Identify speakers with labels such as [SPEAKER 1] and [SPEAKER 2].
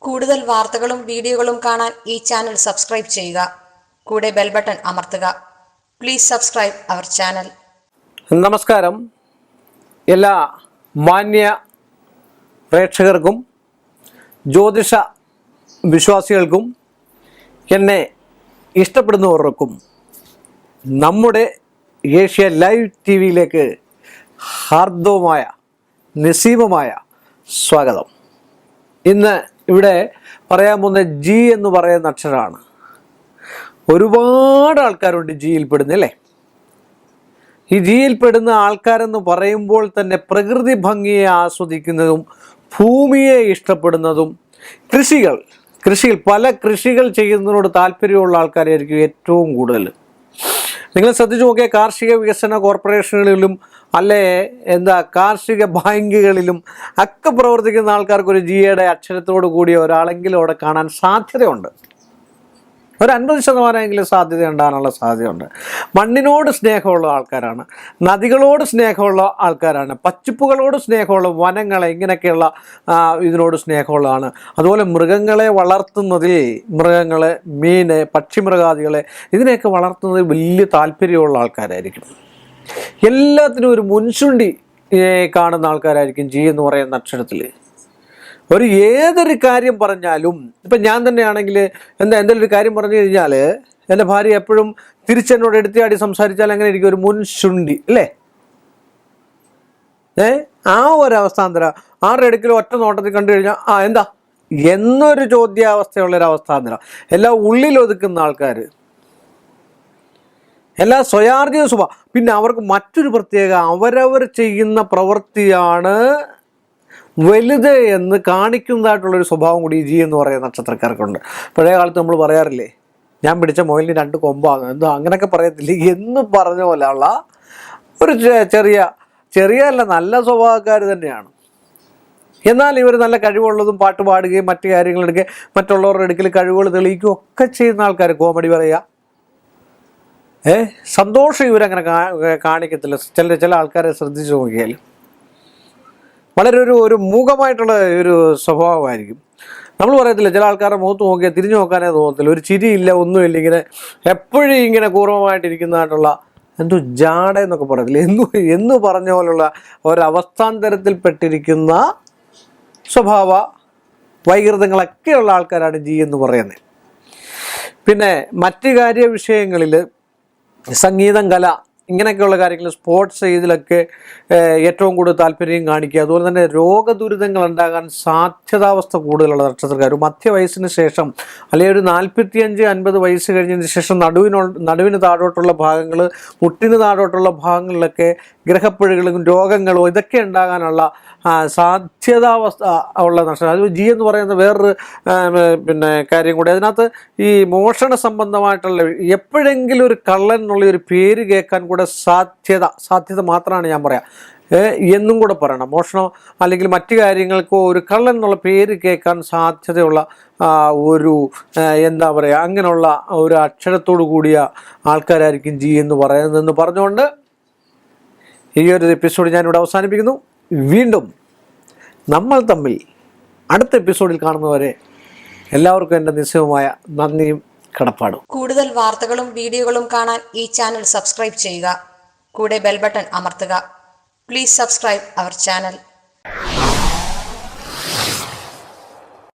[SPEAKER 1] കൂടുതൽ വാർത്തകളും വീഡിയോകളും കാണാൻ ഈ ചാനൽ സബ്സ്ക്രൈബ് ചെയ്യുക. കൂടെ ബെൽ ബട്ടൺ അമർത്തുക. Please subscribe our channel.
[SPEAKER 2] നമസ്കാരം. എല്ലാ മാന്യ പ്രേക്ഷകർക്കും ജ്യോതിഷ വിശ്വാസികൾക്കും എന്നെ ഇഷ്ടപ്പെടുന്നവർക്കും നമ്മുടെ ഏഷ്യ ലൈവ് ടിവിയിലേക്ക് ഹാർദവമായ നിസ്സീമമായ സ്വാഗതം. ഇന്ന് ഇവിടെ പറയാൻ പോകുന്ന ജി എന്ന് പറയുന്ന അക്ഷരമാണ്. ഒരുപാട് ആൾക്കാരുണ്ട് ജിയിൽ പെടുന്നല്ലേ. ഈ ജിയിൽപ്പെടുന്ന ആൾക്കാരെന്ന് പറയുമ്പോൾ തന്നെ പ്രകൃതി ഭംഗിയെ ആസ്വദിക്കുന്നതും ഭൂമിയെ ഇഷ്ടപ്പെടുന്നതും കൃഷികൾ പല കൃഷികൾ ചെയ്യുന്നതിനോട് താല്പര്യമുള്ള ആൾക്കാരായിരിക്കും ഏറ്റവും കൂടുതൽ. നിങ്ങൾ ശ്രദ്ധിച്ചു നോക്കിയാൽ കാർഷിക വികസന കോർപ്പറേഷനുകളിലും അല്ലെ കാർഷിക ബാങ്കുകളിലും ഒക്കെ പ്രവർത്തിക്കുന്ന ആൾക്കാർക്ക് ഒരു ജിയുടെ അക്ഷരത്തോടു കൂടിയ ഒരാളെങ്കിലും അവിടെ കാണാൻ സാധ്യതയുണ്ട്. ഒരു 50% സാധ്യത ഉണ്ടാകാനുള്ള സാധ്യതയുണ്ട്. മണ്ണിനോട് സ്നേഹമുള്ള ആൾക്കാരാണ്, നദികളോട് സ്നേഹമുള്ള ആൾക്കാരാണ്, പച്ചിപ്പുകളോട് സ്നേഹമുള്ള, വനങ്ങളെ ഇങ്ങനെയൊക്കെയുള്ള ഇതിനോട് സ്നേഹമുള്ളതാണ്. അതുപോലെ മൃഗങ്ങളെ വളർത്തുന്നതിൽ മൃഗങ്ങളെ, മീന്, പക്ഷിമൃഗാദികളെ ഇതിനെയൊക്കെ വളർത്തുന്നതിൽ വലിയ താല്പര്യമുള്ള ആൾക്കാരായിരിക്കും. എല്ലാത്തിനും ഒരു മുൻചുണ്ടി കാണുന്ന ആൾക്കാരായിരിക്കും ജി എന്ന് പറയുന്ന അക്ഷരത്തിൽ. ഏതൊരു കാര്യം പറഞ്ഞാലും ഇപ്പം ഞാൻ തന്നെയാണെങ്കിൽ എന്തെങ്കിലും ഒരു കാര്യം പറഞ്ഞു കഴിഞ്ഞാൽ എൻ്റെ ഭാര്യ എപ്പോഴും തിരിച്ചെന്നോട് എടുത്തിയാടി സംസാരിച്ചാൽ അങ്ങനെ ഇരിക്കും, ഒരു മുൻചുണ്ടി അല്ലേ. ആ ഒരവസ്ഥാന്തരം ആരുടെ അടുക്കലും ഒറ്റ നോട്ടത്തിൽ കണ്ടു കഴിഞ്ഞാൽ എന്താ എന്നൊരു ചോദ്യാവസ്ഥയുള്ളൊരവസ്ഥാന്തരം. എല്ലാം ഉള്ളിലൊതുക്കുന്ന ആൾക്കാർ, എല്ലാ സ്വയാർജിത സ്വഭാവം. പിന്നെ അവർക്ക് മറ്റൊരു പ്രത്യേക അവരവർ ചെയ്യുന്ന പ്രവൃത്തിയാണ് വലുത് എന്ന് കാണിക്കുന്നതായിട്ടുള്ളൊരു സ്വഭാവം കൂടി ജി എന്ന് പറയുന്ന നക്ഷത്രക്കാർക്കുണ്ട്. പഴയ കാലത്ത് നമ്മൾ പറയാറില്ലേ, ഞാൻ പിടിച്ച മുയലിന് 2 കൊമ്പാണ്, അങ്ങനെയൊക്കെ പറയത്തില്ലേ എന്ന് പറഞ്ഞ പോലെയുള്ള ഒരു ചെറിയ അല്ല നല്ല സ്വഭാവക്കാർ തന്നെയാണ്. എന്നാൽ ഇവർ നല്ല കഴിവുള്ളതും പാട്ട് പാടുകയും മറ്റു കാര്യങ്ങളെടുക്കുകയും മറ്റുള്ളവരുടെ അടുക്കൽ കഴിവുകൾ തെളിയിക്കുകയും ഒക്കെ ചെയ്യുന്ന ആൾക്കാർ, കോമഡി പറയുക, സന്തോഷം ഇവരങ്ങനെ കാണിക്കത്തില്ല. ചില ആൾക്കാരെ ശ്രദ്ധിച്ചു നോക്കിയാൽ വളരെ ഒരു മൂകമായിട്ടുള്ള ഒരു സ്വഭാവമായിരിക്കും. നമ്മൾ പറയത്തില്ല, ചില ആൾക്കാരുടെ മുഖത്ത് നോക്കിയാൽ തിരിഞ്ഞു നോക്കാനേ തോന്നത്തില്ല, ഒരു ചിരിയില്ല, ഒന്നുമില്ല, ഇങ്ങനെ എപ്പോഴും ഇങ്ങനെ കൂർമ്മമായിട്ടിരിക്കുന്നതായിട്ടുള്ള ജാട എന്നൊക്കെ പറയത്തില്ല, എന്ന് പറഞ്ഞ പോലുള്ള ഒരവസ്ഥാന്തരത്തിൽപ്പെട്ടിരിക്കുന്ന സ്വഭാവ വൈകൃതങ്ങളൊക്കെയുള്ള ആൾക്കാരാണ് ജി എന്ന് പറയുന്നത്. പിന്നെ മറ്റ് കാര്യ വിഷയങ്ങളിൽ സംഗീതം, കല ഇങ്ങനെയൊക്കെയുള്ള കാര്യങ്ങൾ, സ്പോർട്സ് ഇതിലൊക്കെ ഏറ്റവും കൂടുതൽ താല്പര്യം കാണിക്കുക. അതുപോലെ തന്നെ രോഗദുരിതങ്ങൾ ഉണ്ടാകാൻ സാധ്യതാവസ്ഥ കൂടുതലുള്ള നക്ഷത്രക്കാർ മധ്യവയസ്സിന് ശേഷം അല്ലെങ്കിൽ ഒരു 45-50 വയസ്സ് കഴിഞ്ഞതിന് ശേഷം നടുവിന് താഴോട്ടുള്ള ഭാഗങ്ങൾ, മുട്ടിന് താഴോട്ടുള്ള ഭാഗങ്ങളിലൊക്കെ ഗ്രഹപ്പിഴകളും രോഗങ്ങളും ഇതൊക്കെ ഉണ്ടാകാനുള്ള സാധ്യതാവസ്ഥ ഉള്ള നക്ഷത്രം. അത് ജി എന്ന് പറയുന്ന വേറൊരു കാര്യം കൂടി. അതിനകത്ത് ഈ മോഷണ സംബന്ധമായിട്ടുള്ള എപ്പോഴെങ്കിലും ഒരു കള്ളൻ എന്നുള്ള ഒരു പേര് കേൾക്കാൻ കൂടെ സാധ്യത മാത്രമാണ് ഞാൻ പറയാം, എന്നും കൂടെ പറയണം. മോഷണം അല്ലെങ്കിൽ മറ്റു കാര്യങ്ങൾക്കോ ഒരു കള്ളൻ എന്നുള്ള പേര് കേൾക്കാൻ സാധ്യതയുള്ള ഒരു അങ്ങനെയുള്ള ഒരു അക്ഷരത്തോടു കൂടിയ ആൾക്കാരായിരിക്കും ജി എന്ന് പറയുന്നതെന്ന് പറഞ്ഞുകൊണ്ട് ഈ ഒരു എപ്പിസോഡ് ഞാനിവിടെ അവസാനിപ്പിക്കുന്നു. വീണ്ടും നമ്മൾ തമ്മിൽ അടുത്ത എപ്പിസോഡിൽ കാണുന്നവരെ എല്ലാവർക്കും എൻ്റെ നിസ്സയമായ നന്ദിയും കടപ്പാടും.
[SPEAKER 1] കൂടുതൽ വാർത്തകളും വീഡിയോകളും കാണാൻ ഈ ചാനൽ സബ്സ്ക്രൈബ് ചെയ്യുക. കൂടെ ബെൽ ബട്ടൺ അമർത്തുക. Please subscribe our channel.